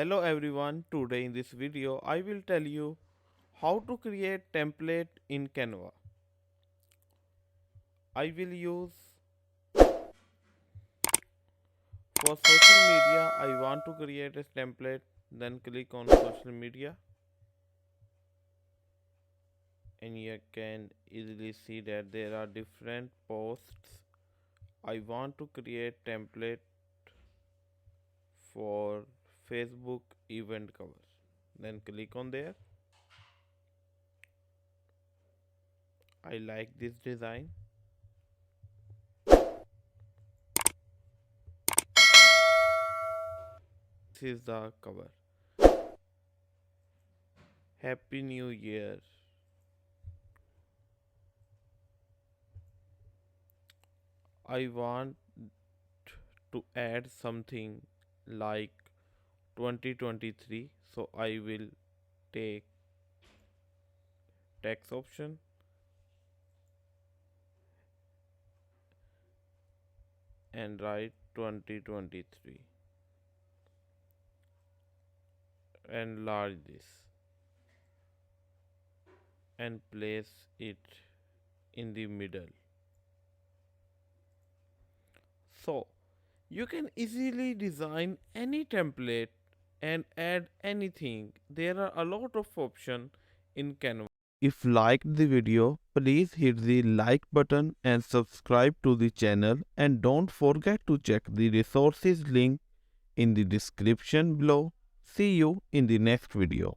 Hello everyone, today in this video I will tell you how to create template in Canva. I will use for social media. I want to create a template, then click on social media and you can easily see that there are different posts. I want to create template for Facebook event cover, then click on there. I like this design. This is the cover. Happy New Year. I want to add something like 2023, so I will take text option and write 2023 and enlarge this and place it in the middle. So you can easily design any template and add anything. There are a lot of options in Canva. If liked the video, please hit the like button and subscribe to the channel, and don't forget to check the resources link in the description below. See you in the next video.